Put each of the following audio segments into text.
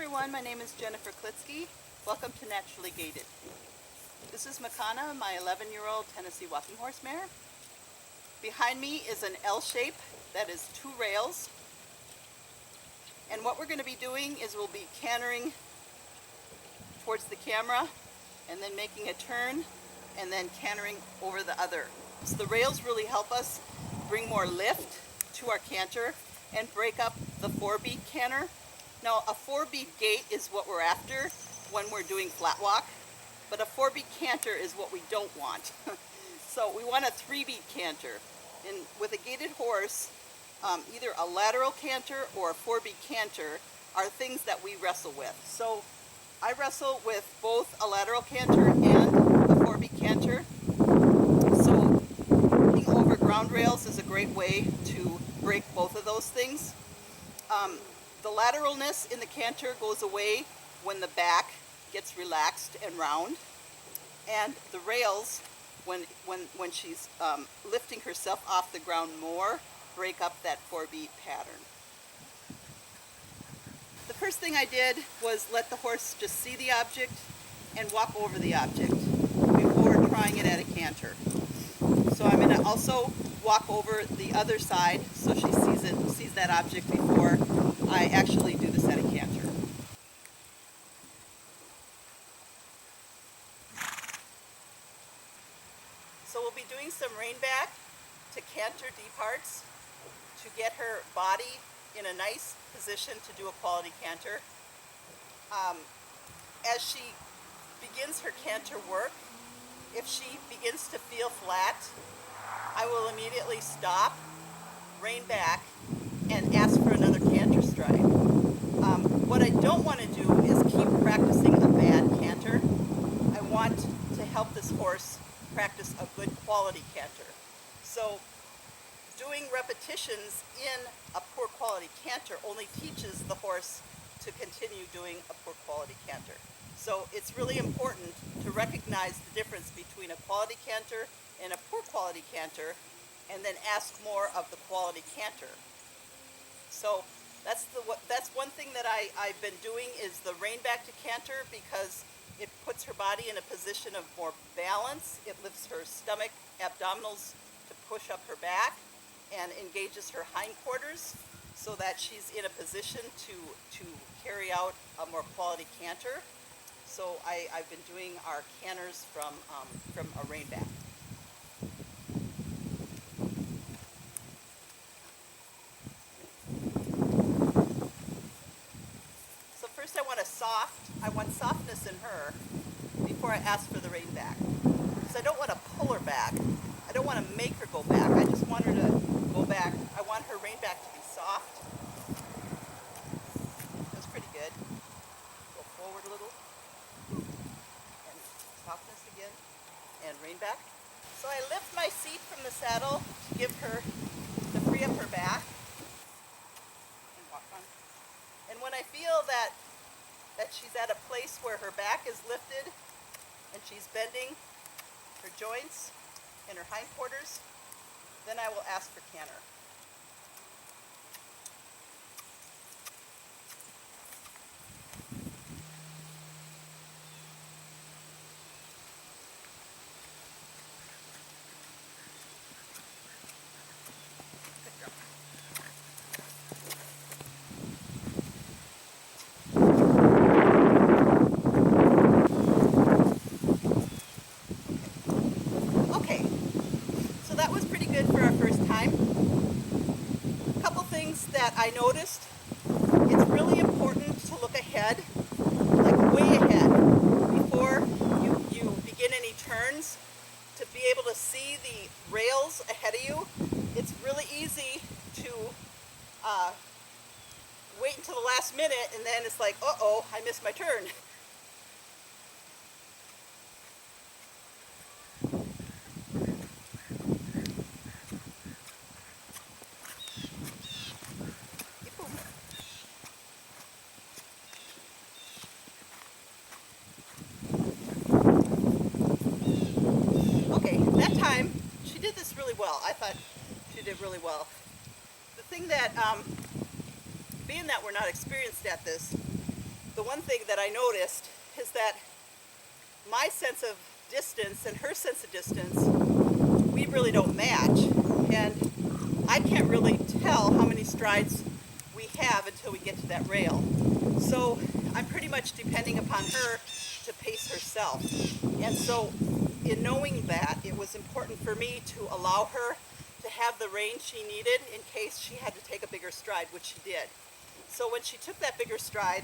everyone, my name is Jennifer Klitsky. Welcome to Naturally Gaited. This is Makana, my 11-year-old Tennessee walking horse mare. Behind me is an L shape that is 2 rails. And what we're going to be doing is we'll be cantering towards the camera and then making a turn and then cantering over the other. So the rails really help us bring more lift to our canter and break up the 4-beat canter. Now a 4-beat gait is what we're after when we're doing flat walk, but a 4-beat canter is what we don't want. So we want a 3-beat canter. And with a gaited horse, either a lateral canter or a 4-beat canter are things that we wrestle with. So I wrestle with both a lateral canter and a 4-beat canter. So being over ground rails is a great way to break both of those things. The lateralness in the canter goes away when the back gets relaxed and round, and the rails, when she's lifting herself off the ground more, break up that 4-beat pattern. The first thing I did was let the horse just see the object and walk over the object before trying it at a canter. So I'm going to also walk over the other side so she sees that object before I actually do this at a canter. So we'll be doing some rein back to canter deep hearts to get her body in a nice position to do a quality canter. As she begins her canter work, if she begins to feel flat, I will immediately stop, rein back, and ask for another canter stride. What I don't want to do is keep practicing a bad canter. I want to help this horse practice a good quality canter. So doing repetitions in a poor quality canter only teaches the horse to continue doing a poor quality canter. So it's really important to recognize the difference between a quality canter and a poor quality canter, and then ask more of the quality canter. So that's one thing that I've been doing is the rein back to canter, because it puts her body in a position of more balance. It lifts her stomach, abdominals to push up her back, and engages her hindquarters so that she's in a position to carry out a more quality canter. So I've been doing our canters from a rein back. So first I want softness in her before I ask for the rein back. Because I don't want to pull her back. I don't want to make her go back. I just want her to go back. I want her rein back to be soft. That's pretty good. Go forward a little. And softness again. And rein back. So I lift my seat from the saddle to give her, to free up her back. And walk on. And when I feel that she's at a place where her back is lifted and she's bending her joints and her hindquarters, then I will ask for canter. Okay, so that was pretty good for our first time. A couple things that I noticed. It's really important to look ahead, like way ahead, before you begin any turns, to be able to see the rails ahead of you. It's really easy to wait until the last minute and then it's like, uh-oh, I missed my turn. Okay, that time she did this really well. I thought she did really well. The thing that, being that we're not experienced at this, the the one thing that I noticed is that my sense of distance and her sense of distance, we really don't match. And I can't really tell how many strides we have until we get to that rail. So I'm pretty much depending upon her to pace herself. And so in knowing that, it was important for me to allow her to have the rein she needed in case she had to take a bigger stride, which she did. So when she took that bigger stride,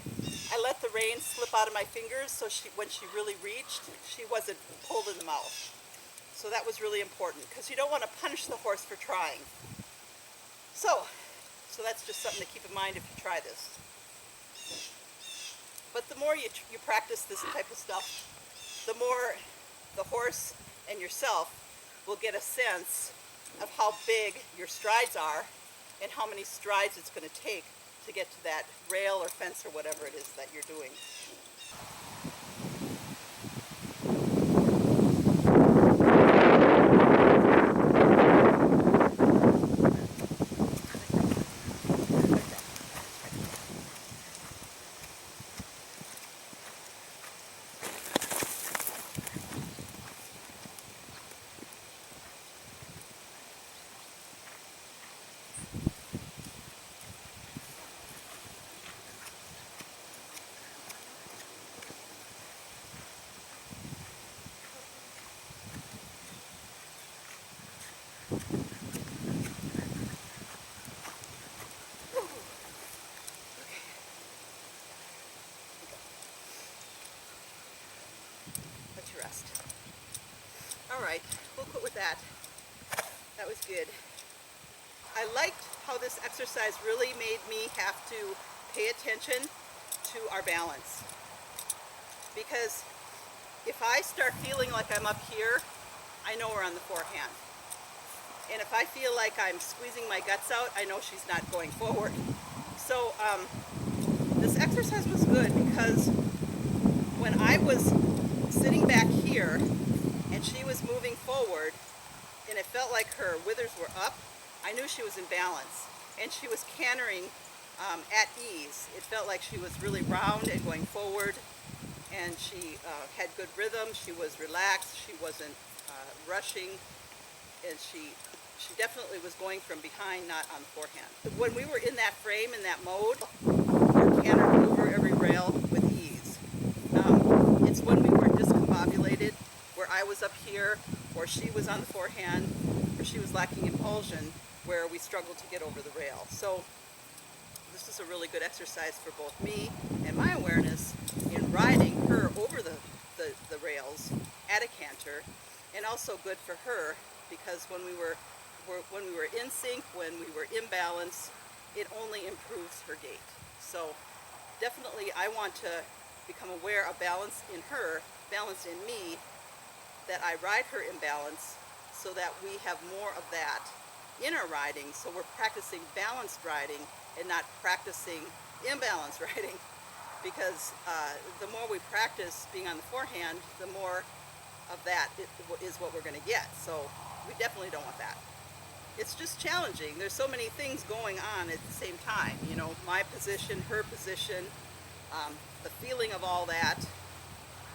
I let the rein slip out of my fingers so when she really reached, she wasn't pulled in the mouth. So that was really important because you don't want to punish the horse for trying. So that's just something to keep in mind if you try this. But the more you practice this type of stuff, the more the horse and yourself will get a sense of how big your strides are and how many strides it's going to take to get to that rail or fence or whatever it is that you're doing. Let you rest. All right, we'll quit with that. That was good. I liked how this exercise really made me have to pay attention to our balance. Because if I start feeling like I'm up here, I know we're on the forehand. And if I feel like I'm squeezing my guts out, I know she's not going forward. So this exercise was good because when I was sitting back here and she was moving forward and it felt like her withers were up, I knew she was in balance. And she was cantering at ease. It felt like she was really round and going forward, and she had good rhythm. She was relaxed. She wasn't rushing, and she definitely was going from behind, not on the forehand. When we were in that frame, in that mode, we cantered over every rail with ease. It's when we were discombobulated, where I was up here, or she was on the forehand, or she was lacking impulsion, where we struggled to get over the rail. So this is a really good exercise for both me and my awareness in riding her over the rails at a canter, and also good for her because when we were in sync, when we were in balance, it only improves her gait. So definitely I want to become aware of balance in her, balance in me, that I ride her in balance so that we have more of that in our riding, so we're practicing balanced riding and not practicing imbalanced riding, because the more we practice being on the forehand, the more of that is what we're going to get. So we definitely don't want that. It's just challenging. There's so many things going on at the same time. You know, my position, her position, the feeling of all that,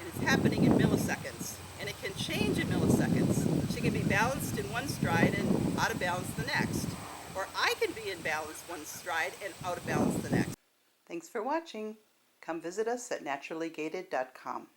and it's happening in milliseconds. And it can change in milliseconds. She can be balanced in one stride and out of balance the next. Or I can be in balance one stride and out of balance the next. Thanks for watching. Come visit us at naturallygaited.com.